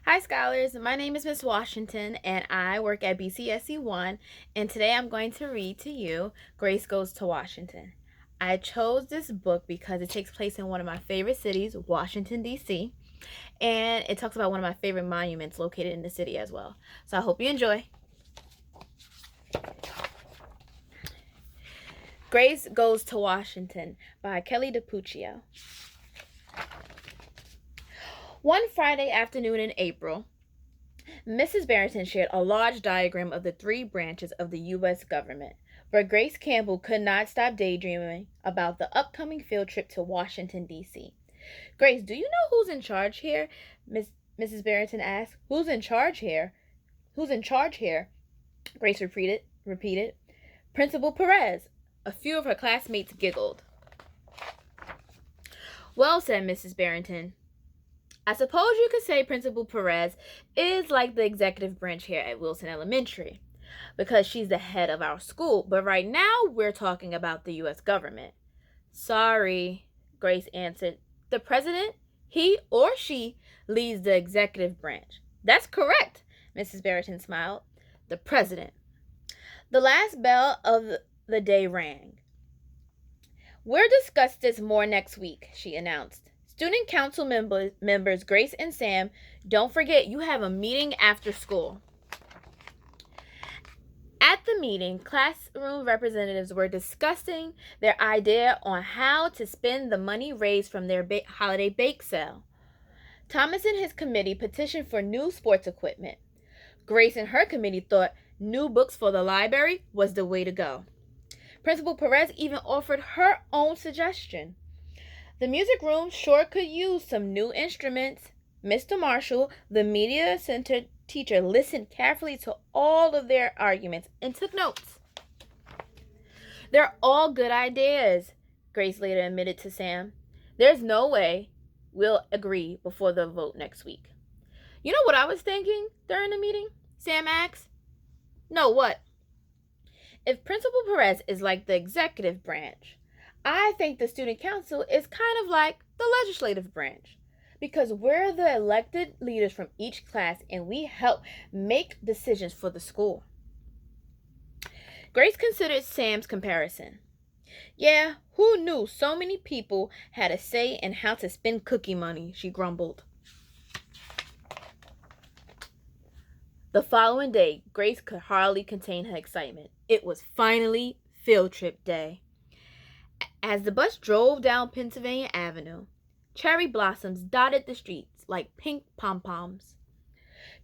Hi, scholars. My name is Miss Washington, and I work at BCSE 1. And today I'm going to read to you Grace Goes to Washington. I chose this book because it takes place in one of my favorite cities, Washington, D.C., and it talks about one of my favorite monuments located in the city as well. So I hope you enjoy. Grace Goes to Washington by Kelly DiPucchio. One Friday afternoon in April, Mrs. Barrington shared a large diagram of the three branches of the U.S. government, but Grace Campbell could not stop daydreaming about the upcoming field trip to Washington, D.C. Grace, do you know who's in charge here? Mrs. Barrington asked. Who's in charge here? Who's in charge here? Grace repeated. Principal Perez. A few of her classmates giggled. Well, said Mrs. Barrington, I suppose you could say Principal Perez is like the executive branch here at Wilson Elementary, because she's the head of our school, but right now we're talking about the U.S. government. Sorry, Grace answered. The president, he or she, leads the executive branch. That's correct, Mrs. Barrington smiled. The president. The last bell of the day rang. We'll discuss this more next week, she announced. Student council members Grace and Sam, don't forget you have a meeting after school. At the meeting, classroom representatives were discussing their idea on how to spend the money raised from their holiday bake sale. Thomas and his committee petitioned for new sports equipment. Grace and her committee thought new books for the library was the way to go. Principal Perez even offered her own suggestion. The music room sure could use some new instruments. Mr. Marshall, the media center teacher, listened carefully to all of their arguments and took notes. They're all good ideas, Grace later admitted to Sam. There's no way we'll agree before the vote next week. You know what I was thinking during the meeting? Sam asked. No, what? If Principal Perez is like the executive branch, I think the student council is kind of like the legislative branch, because we're the elected leaders from each class and we help make decisions for the school. Grace considered Sam's comparison. Yeah, who knew so many people had a say in how to spend cookie money, she grumbled. The following day, Grace could hardly contain her excitement. It was finally field trip day. As the bus drove down Pennsylvania Avenue, cherry blossoms dotted the streets like pink pom-poms.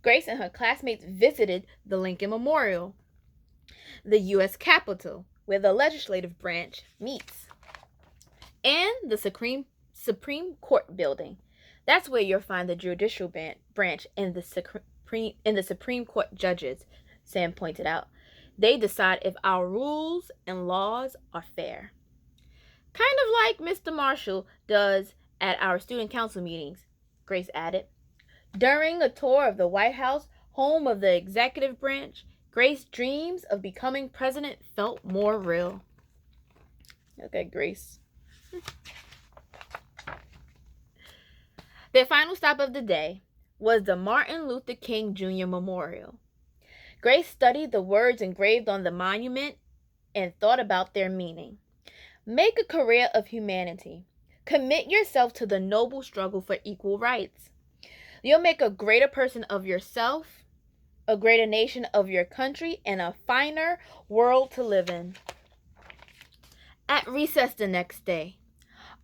Grace and her classmates visited the Lincoln Memorial, the U.S. Capitol, where the legislative branch meets, and the Supreme Court building. That's where you'll find the judicial branch and the Supreme Court judges, Sam pointed out. They decide if our rules and laws are fair. Kind of like Mr. Marshall does at our student council meetings, Grace added. During a tour of the White House, home of the executive branch, Grace's dreams of becoming president felt more real. Okay, Grace. Their final stop of the day was the Martin Luther King Jr. Memorial. Grace studied the words engraved on the monument and thought about their meaning. Make a career of humanity. Commit yourself to the noble struggle for equal rights. You'll make a greater person of yourself, a greater nation of your country, and a finer world to live in. At recess the next day,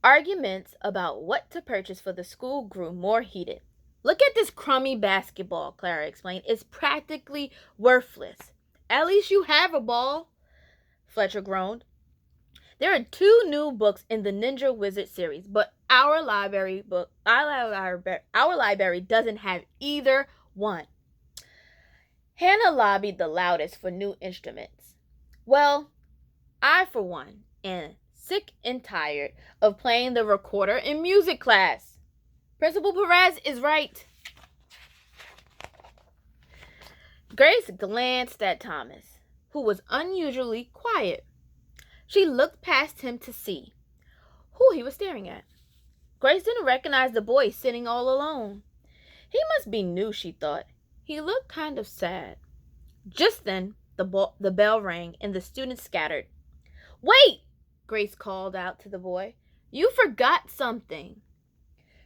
arguments about what to purchase for the school grew more heated. Look at this crummy basketball, Clara explained. It's practically worthless. At least you have a ball, Fletcher groaned. There are 2 new books in the Ninja Wizard series, but our library doesn't have either one. Hannah lobbied the loudest for new instruments. Well, I, for one, am sick and tired of playing the recorder in music class. Principal Perez is right. Grace glanced at Thomas, who was unusually quiet. She looked past him to see who he was staring at. Grace didn't recognize the boy sitting all alone. He must be new, she thought. He looked kind of sad. Just then, the bell rang and the students scattered. "Wait!" Grace called out to the boy. "You forgot something."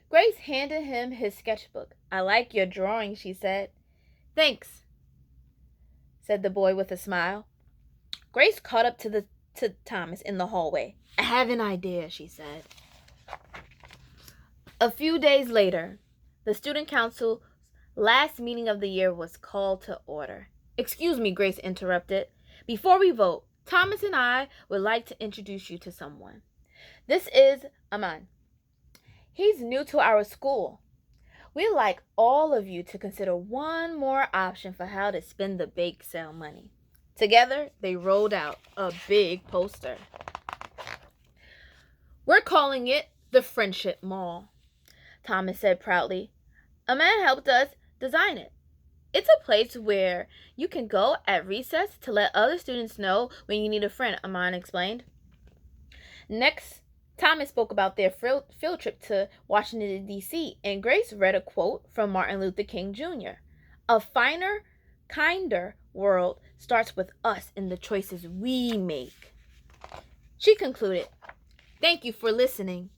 Grace handed him his sketchbook. "I like your drawing," she said. "Thanks," said the boy with a smile. Grace caught up to Thomas in the hallway. "I have an idea," she said. A few days later, the student council's last meeting of the year was called to order. "Excuse me," Grace interrupted. "Before we vote, Thomas and I would like to introduce you to someone. This is Aman. He's new to our school. We'd like all of you to consider one more option for how to spend the bake sale money." Together, they rolled out a big poster. "We're calling it the Friendship Mall," Thomas said proudly. "A man helped us design it. It's a place where you can go at recess to let other students know when you need a friend," Aman explained. Next, Thomas spoke about their field trip to Washington, D.C., and Grace read a quote from Martin Luther King Jr. "A finer, kinder world starts with us and the choices we make." She concluded, "Thank you for listening."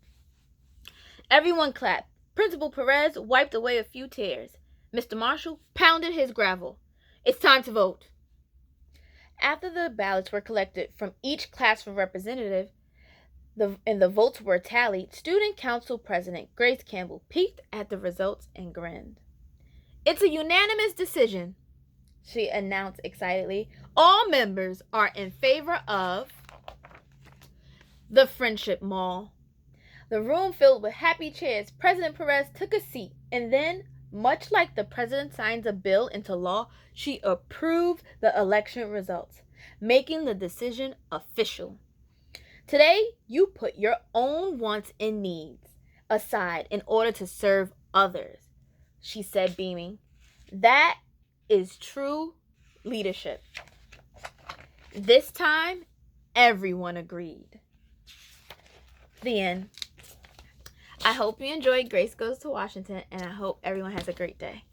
Everyone clapped. Principal Perez wiped away a few tears. Mr. Marshall pounded his gravel. "It's time to vote." After the ballots were collected from each classroom representative and the votes were tallied, Student Council President Grace Campbell peeked at the results and grinned. "It's a unanimous decision," she announced excitedly. "All members are in favor of the Friendship Mall." The room filled with happy cheers. President Perez took a seat, and then, much like the president signs a bill into law, she approved the election results, making the decision official. "Today, you put your own wants and needs aside in order to serve others," she said, beaming. "That is true leadership." This time, everyone agreed. The end. I hope you enjoyed Grace Goes to Washington, and I hope everyone has a great day.